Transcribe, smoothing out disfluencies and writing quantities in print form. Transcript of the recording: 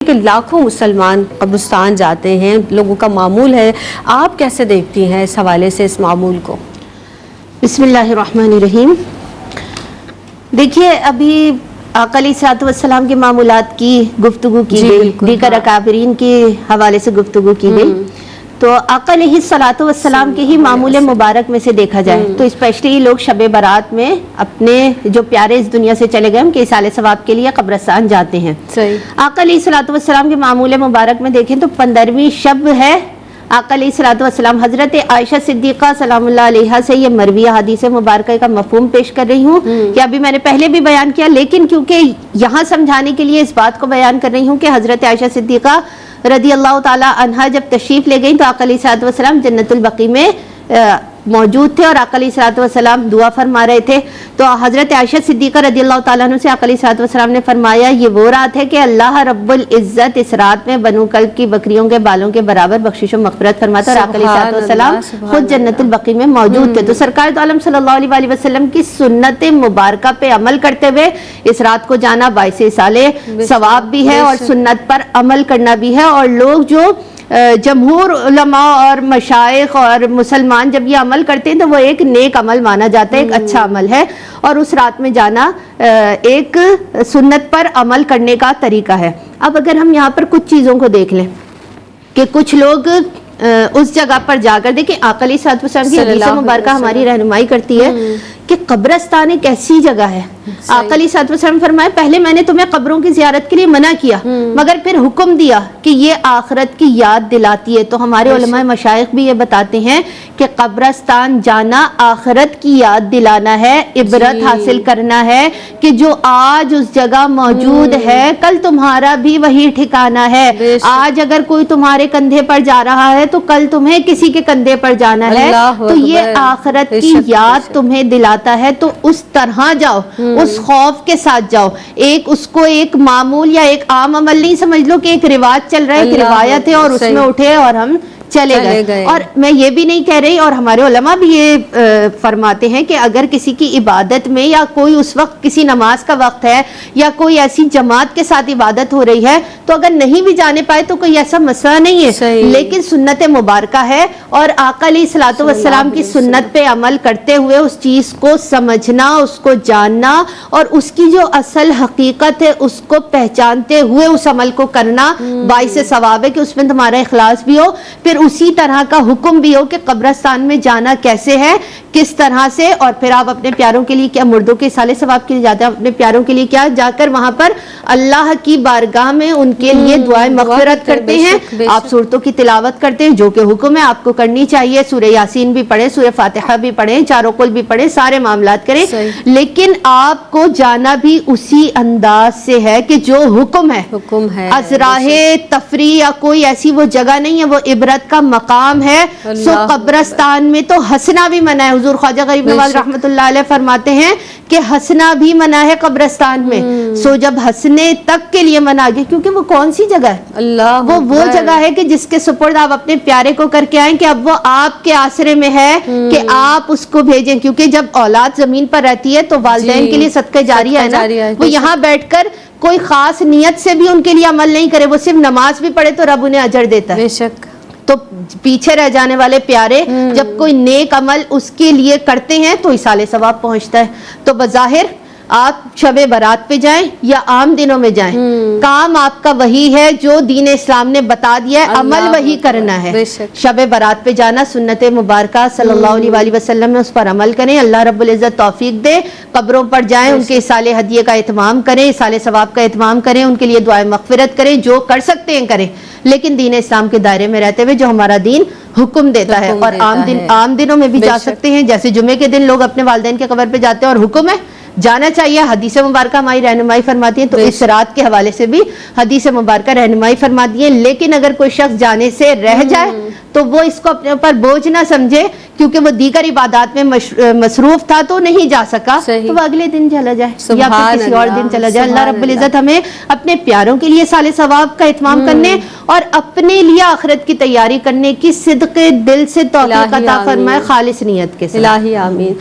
کہ لاکھوں مسلمان قبرستان جاتے ہیں، لوگوں کا معمول ہے، آپ کیسے دیکھتی ہیں اس حوالے سے اس معمول کو؟ بسم اللہ الرحمن الرحیم۔ دیکھیے، ابھی آقا علیہ الصلوۃ والسلام کے معمولات کی گفتگو کی گئی، دیگر اکابرین کے حوالے سے گفتگو کی گئی، تو آقا علیہ الصلوۃ والسلام کے ہی معمول مبارک میں سے دیکھا جائے تو اسپیشلی لوگ شب برات میں اپنے جو پیارے اس دنیا سے چلے گئے ان کے ایصال ثواب کے لیے قبرستان جاتے ہیں۔ آقا علیہ الصلوۃ والسلام کے معمول مبارک میں دیکھیں تو 15ویں شب ہے۔ آقا علیہ الصلوۃ والسلام حضرت عائشہ صدیقہ سلام اللہ علیہا سے یہ مرویہ حدیث مبارکہ کا مفہوم پیش کر رہی ہوں کہ ابھی میں نے پہلے بھی بیان کیا، لیکن کیونکہ یہاں سمجھانے کے لیے اس بات کو بیان کر رہی ہوں کہ حضرت عائشہ صدیقہ رضی اللہ تعالی عنہا جب تشریف لے گئیں تو آقا علیہ الصلوۃ والسلام جنت البقیع میں موجود تھے اور آقا علیہ الصلوۃ والسلام دعا فرما رہے تھے، تو حضرت عائشہ صدیقہ رضی اللہ تعالیٰ عنہ سے آقا علیہ الصلوۃ والسلام نے فرمایا یہ وہ رات ہے کہ اللہ رب العزت اس رات میں بنو کلب کی بکریوں کے بالوں کے برابر بخشش و مغفرت فرماتا، اور آقا علیہ الصلوۃ والسلام خود جنت البقیع میں موجود تھے۔ تو سرکار دو عالم صلی اللہ علیہ وسلم کی سنت مبارکہ پہ عمل کرتے ہوئے اس رات کو جانا باعث ایصال ثواب بھی ہے اور سنت پر عمل کرنا بھی ہے، اور لوگ جو جمہور علماء اور مشائخ اور مسلمان جب یہ عمل کرتے ہیں تو وہ ایک نیک عمل مانا جاتا ہے، ایک اچھا عمل ہے، اور اس رات میں جانا ایک سنت پر عمل کرنے کا طریقہ ہے۔ اب اگر ہم یہاں پر کچھ چیزوں کو دیکھ لیں کہ کچھ لوگ اس جگہ پر جا کر دیکھیں، آقا علیہ الصلوۃ والسلام کی حدیث مبارکہ ہماری رہنمائی کرتی ہے کہ قبرستان ایک ایسی جگہ ہے، آقا علیہ الصلوۃ والسلام فرمائے پہلے میں نے تمہیں قبروں کی زیارت کے لیے منع کیا مگر پھر حکم دیا کہ یہ آخرت کی یاد دلاتی ہے۔ تو ہمارے علماء مشائخ بھی یہ بتاتے ہیں کہ قبرستان جانا آخرت کی یاد دلانا ہے، عبرت حاصل کرنا ہے کہ جو آج اس جگہ موجود ہے کل تمہارا بھی وہی ٹھکانہ ہے، آج اگر کوئی تمہارے کندھے پر جا رہا ہے تو کل تمہیں کسی کے کندھے پر جانا ہے، تو یہ آخرت کی یاد تمہیں دلاتا ہے، تو اس طرح جاؤ، اس خوف کے ساتھ جاؤ، اس کو ایک معمول یا ایک عام عمل نہیں سمجھ لو کہ ایک رواج چل رہا ہے، ایک روایت ہے اور اس میں اٹھے اور ہم چلے گئے۔ اور میں یہ بھی نہیں کہہ رہی، اور ہمارے علماء بھی یہ فرماتے ہیں کہ اگر کسی کی عبادت میں یا کوئی اس وقت کسی نماز کا وقت ہے یا کوئی ایسی جماعت کے ساتھ عبادت ہو رہی ہے تو اگر نہیں بھی جانے پائے تو کوئی ایسا مسئلہ نہیں ہے، لیکن سنت مبارکہ ہے، اور آقا علیہ الصلوۃ والسلام کی سنت پہ عمل کرتے ہوئے اس چیز کو سمجھنا، اس کو جاننا اور اس کی جو اصل حقیقت ہے اس کو پہچانتے ہوئے اس عمل کو کرنا باعث ثواب ہے کہ اس میں تمہارا اخلاص بھی ہو۔ پھر اسی طرح کا حکم بھی ہو کہ قبرستان میں جانا کیسے ہے، کس طرح سے، اور پھر آپ اپنے پیاروں کے لیے کیا، مردوں کے ایصال ثواب کے لیے جاتے ہیں، اپنے پیاروں کے لیے کیا، جا کر وہاں پر اللہ کی بارگاہ میں ان کے لیے دعائیں مغفرت کرتے ہیں، آپ سورتوں کی تلاوت کرتے ہیں جو کہ حکم ہے آپ کو کرنی چاہیے، سورہ یاسین بھی پڑھیں، سورہ فاتحہ بھی پڑھیں، چاروں کل بھی پڑھیں، سارے معاملات کریں، لیکن آپ کو جانا بھی اسی انداز سے ہے کہ جو حکم ہے، ازراہ تفریح یا کوئی ایسی وہ جگہ نہیں ہے، وہ عبرت کا مقام ہے۔ سو قبرستان میں تو ہنسنا بھی منع ہے، حضور خواجہ غریب نواز رحمۃ اللہ علیہ فرماتے ہیں کہ ہنسنا بھی منع ہے قبرستان میں۔ سو جب ہنسنے تک کے لیے منع گیا، کیونکہ وہ کون سی جگہ ہے، وہ جگہ ہے کہ جس کے سپرد آپ اپنے پیارے کو کر کے آئیں کہ اب وہ آپ کے آسرے میں ہے کہ آپ اس کو بھیجیں، کیونکہ جب اولاد زمین پر رہتی ہے تو والدین کے لیے صدقہ جاریہ ہے نا، وہ یہاں بیٹھ کر کوئی خاص نیت سے بھی ان کے لیے عمل نہیں کرے، وہ صرف نماز بھی پڑھے تو رب انہیں اجر دیتا ہے۔ بے شک، تو پیچھے رہ جانے والے پیارے جب کوئی نیک عمل اس کے لیے کرتے ہیں تو ایصال ثواب پہنچتا ہے۔ تو بظاہر آپ شب برات پہ جائیں یا عام دنوں میں جائیں، کام آپ کا وہی ہے جو دین اسلام نے بتا دیا ہے، عمل وہی کرنا ہے۔ شب برات پہ جانا سنت مبارکہ صلی اللہ علیہ وسلم میں، اس پر عمل کریں، اللہ رب العزت توفیق دے، قبروں پر جائیں، ان کے ایصال ہدیے کا اہتمام کریں، ایصال ثواب کا اہتمام کریں، ان کے لیے دعائیں مغفرت کریں، جو کر سکتے ہیں کریں، لیکن دین اسلام کے دائرے میں رہتے ہوئے جو ہمارا دین حکم دیتا ہے۔ اور عام دنوں میں بھی جا سکتے ہیں، جیسے جمعے کے دن لوگ اپنے والدین کے قبر پہ جاتے ہیں اور حکم ہے جانا چاہیے، حدیث مبارکہ ہماری رہنمائی فرماتی ہے، تو اس رات کے حوالے سے بھی حدیث مبارکہ رہنمائی فرماتی ہے۔ لیکن اگر کوئی شخص جانے سے رہ جائے تو وہ اس کو اپنے اوپر بوجھ نہ سمجھے، کیونکہ وہ دیگر عبادات میں مصروف تھا تو نہیں جا سکا، تو وہ اگلے دن چلا جائے یا پھر کسی اور دن چلا جائے۔ اللہ رب العزت ہمیں اپنے پیاروں کے لیے ایصال ثواب کا اہتمام کرنے اور اپنے لیے آخرت کی تیاری کرنے کی صدق دل سے توفیق عطا فرمائے، خالص نیت کے ساتھ۔ الہی آمین۔